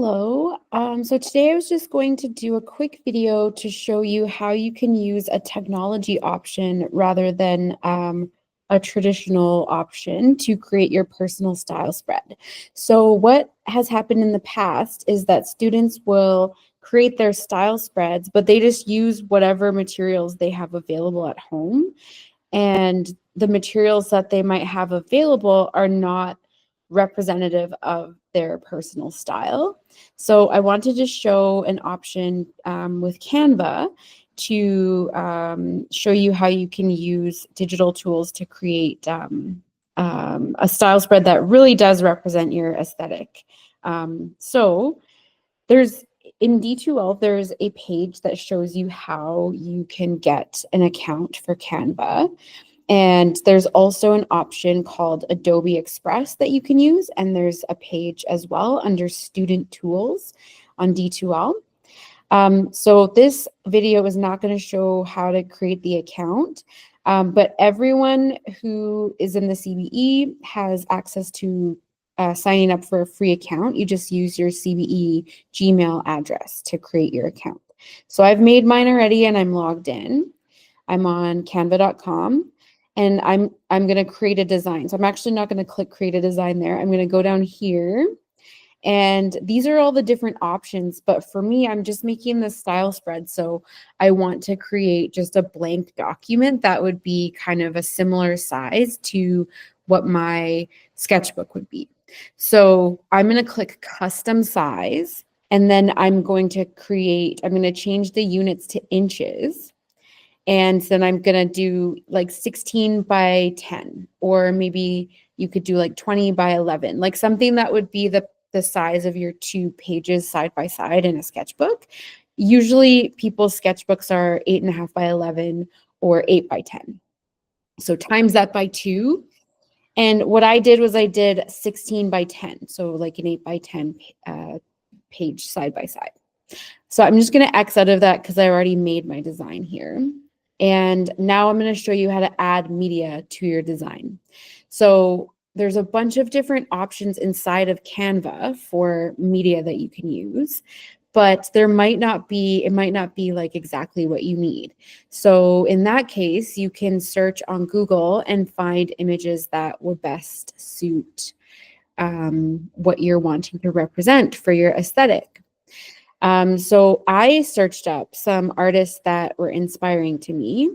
Hello. So today I was just going to do a quick video to show you how you can use a technology option rather than a traditional option to create your personal style spread. So what has happened in the past is that students will create their style spreads, but they just use whatever materials they have available at home. And the materials that they might have available are not representative of their personal style. So I wanted to show an option with Canva to show you how you can use digital tools to create a style spread that really does represent your aesthetic. So there's in D2L, there's a page that shows you how you can get an account for Canva. And there's also an option called Adobe Express that you can use. And there's a page as well under Student Tools on D2L. So this video is not going to show how to create the account, but everyone who is in the CBE has access to signing up for a free account. You just use your CBE Gmail address to create your account. So I've made mine already and I'm logged in. I'm on canva.com. And I'm going to create a design. So I'm actually not going to click create a design there. I'm going to go down here. And these are all the different options. But for me, I'm just making this style spread. So I want to create just a blank document that would be kind of a similar size to what my sketchbook would be. So I'm going to click custom size. And then I'm going to change the units to inches. And then I'm going to do like 16 by 10, or maybe you could do like 20 by 11, like something that would be the size of your 2 pages side by side in a sketchbook. Usually people's sketchbooks are 8.5 by 11 or 8 by 10. So times that by 2. And what I did was I did 16 by 10. So like an 8 by 10 page side by side. So I'm just going to X out of that because I already made my design here. And now I'm going to show you how to add media to your design. So there's a bunch of different options inside of Canva for media that you can use, but it might not be like exactly what you need. So in that case, you can search on Google and find images that would best suit what you're wanting to represent for your aesthetic. So I searched up some artists that were inspiring to me.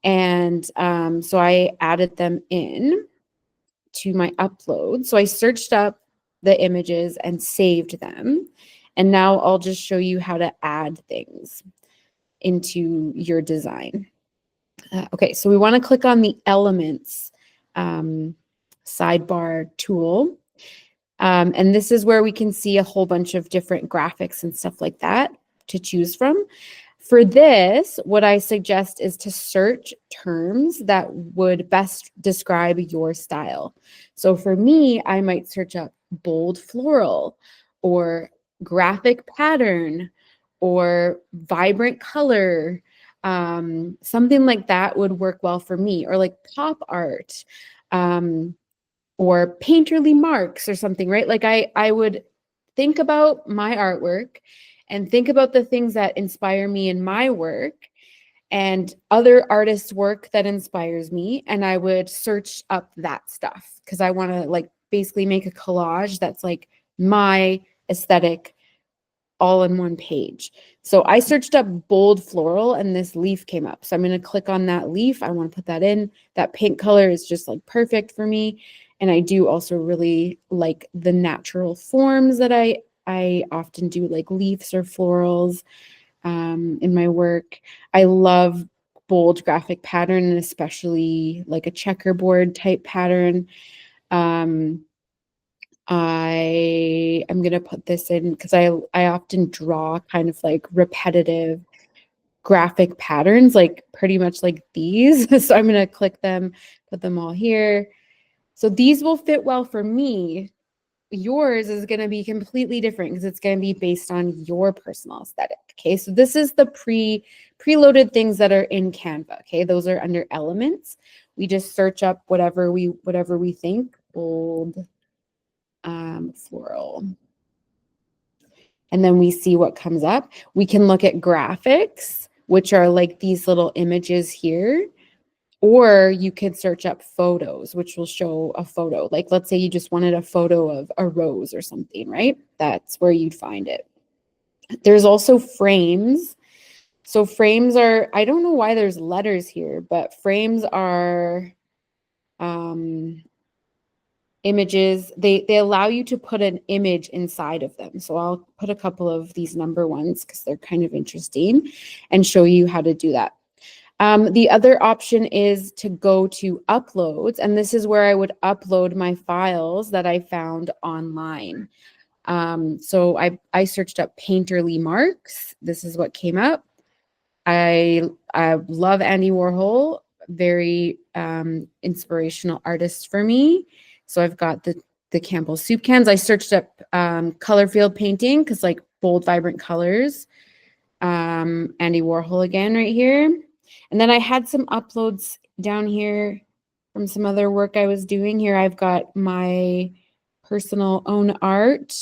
And so I added them in to my upload. So I searched up the images and saved them. And now I'll just show you how to add things into your design. Okay, so we want to click on the Elements sidebar tool. And this is where we can see a whole bunch of different graphics and stuff like that to choose from. For this, what I suggest is to search terms that would best describe your style. So for me, I might search up bold floral or graphic pattern or vibrant color. Something like that would work well for me, or like pop art. Or painterly marks or something, right? Like I would think about my artwork and think about the things that inspire me in my work and other artists' work that inspires me. And I would search up that stuff because I want to like basically make a collage that's like my aesthetic all in one page. So I searched up bold floral and this leaf came up. So I'm going to click on that leaf. I want to put that in. That pink color is just like perfect for me. And I do also really like the natural forms that I often do, like leaves or florals in my work. I love bold graphic pattern, and especially like a checkerboard type pattern. I am going to put this in because I often draw kind of like repetitive graphic patterns, like pretty much like these. So I'm going to click them, put them all here. So these will fit well for me. Yours is going to be completely different because it's going to be based on your personal aesthetic. Okay, so this is the preloaded things that are in Canva. Okay, those are under elements. We just search up whatever we think. Bold floral. and then we see what comes up. We can look at graphics, which are like these little images here, or you could search up photos, which will show a photo. Like, let's say you just wanted a photo of a rose or something, right? That's where you'd find it. There's also frames. So frames are, I don't know why there's letters here, but frames are images. They allow you to put an image inside of them. So I'll put a couple of these number ones because they're kind of interesting and show you how to do that. The other option is to go to uploads, and this is where I would upload my files that I found online. So I searched up painterly marks. This is what came up. I love Andy Warhol, very inspirational artist for me. So I've got the Campbell soup cans. I searched up color field painting because like bold, vibrant colors. Andy Warhol again right here. And then I had some uploads down here from some other work I was doing here. I've got my personal own art.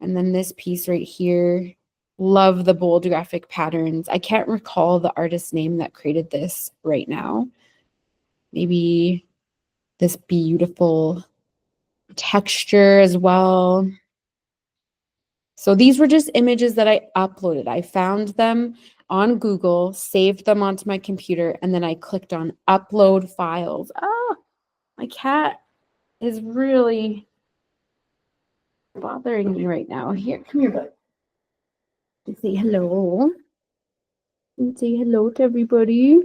And then this piece right here. Love the bold graphic patterns. I can't recall the artist's name that created this right now. Maybe this beautiful texture as well. So these were just images that I uploaded. I found them on Google, saved them onto my computer, and then I clicked on upload files. Oh, my cat is really bothering me right now. Here, come here, bud. Say hello. And say hello to everybody.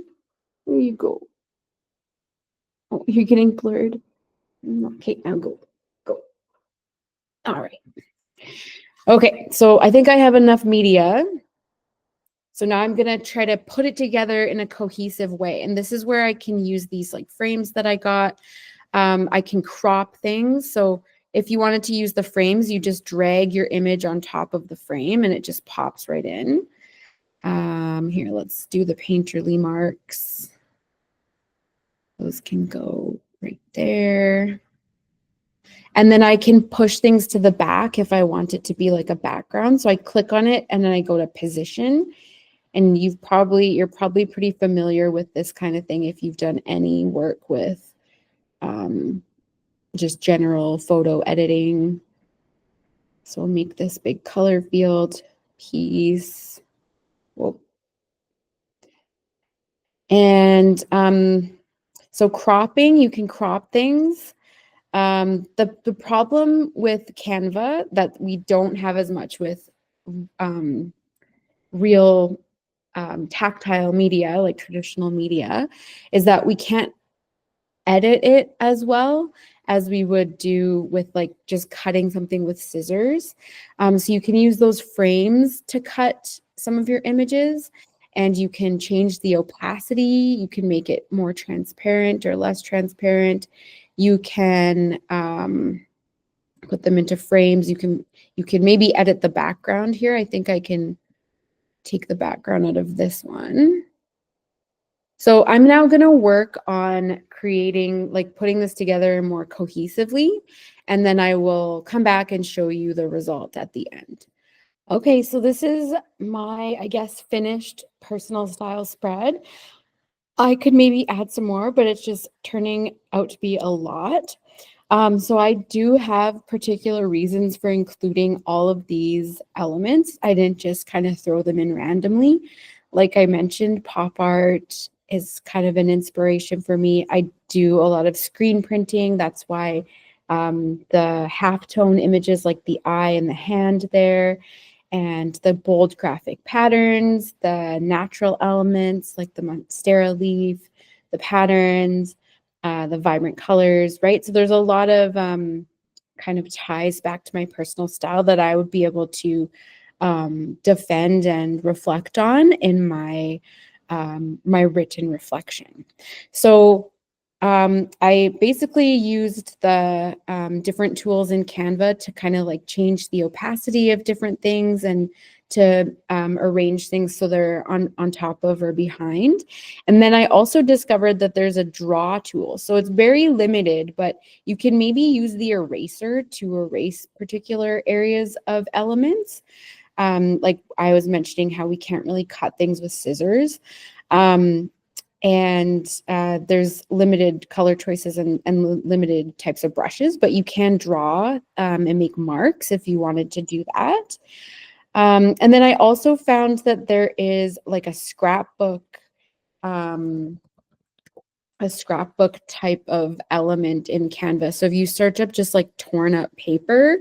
There you go. Oh, you're getting blurred. Okay, now go. Go. All right. Okay, so I think I have enough media. So now I'm going to try to put it together in a cohesive way. And this is where I can use these like frames that I got. I can crop things. So if you wanted to use the frames, you just drag your image on top of the frame and it just pops right in. Here, let's do the painterly marks. Those can go right there. And then I can push things to the back if I want it to be like a background. So I click on it and then I go to position. And you're probably pretty familiar with this kind of thing if you've done any work with just general photo editing. So I'll make this big color field piece. Whoa. And so cropping, you can crop things. The problem with Canva that we don't have as much with real tactile media, like traditional media, is that we can't edit it as well as we would do with like just cutting something with scissors. So you can use those frames to cut some of your images, and you can change the opacity. You can make it more transparent or less transparent. You can put them into frames. You can maybe edit the background here. I think I can take the background out of this one. So I'm now going to work on creating, like putting this together more cohesively, and then I will come back and show you the result at the end. Okay, so this is my, I guess, finished personal style spread. I could maybe add some more, but it's just turning out to be a lot. So I do have particular reasons for including all of these elements. I didn't just kind of throw them in randomly. Like I mentioned, pop art is kind of an inspiration for me. I do a lot of screen printing. That's why the halftone images like the eye and the hand there, and the bold graphic patterns, the natural elements like the monstera leaf, the patterns, the vibrant colors, right? So there's a lot of kind of ties back to my personal style that I would be able to defend and reflect on in my my written reflection. So I basically used the different tools in Canva to kind of like change the opacity of different things and to arrange things so they're on top of or behind. And then I also discovered that there's a draw tool. So it's very limited, but you can maybe use the eraser to erase particular areas of elements. Like I was mentioning how we can't really cut things with scissors. And there's limited color choices and limited types of brushes, but you can draw and make marks if you wanted to do that. And then I also found that there is like a scrapbook type of element in Canva. So if you search up just like torn up paper,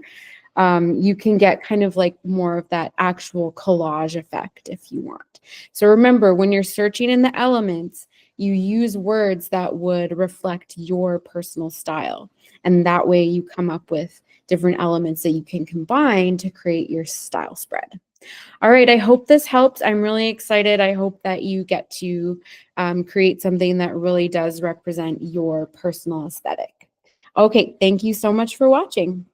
you can get kind of like more of that actual collage effect if you want. So remember, when you're searching in the elements, you use words that would reflect your personal style. And that way you come up with different elements that you can combine to create your style spread. All right, I hope this helps. I'm really excited. I hope that you get to create something that really does represent your personal aesthetic. Okay, thank you so much for watching.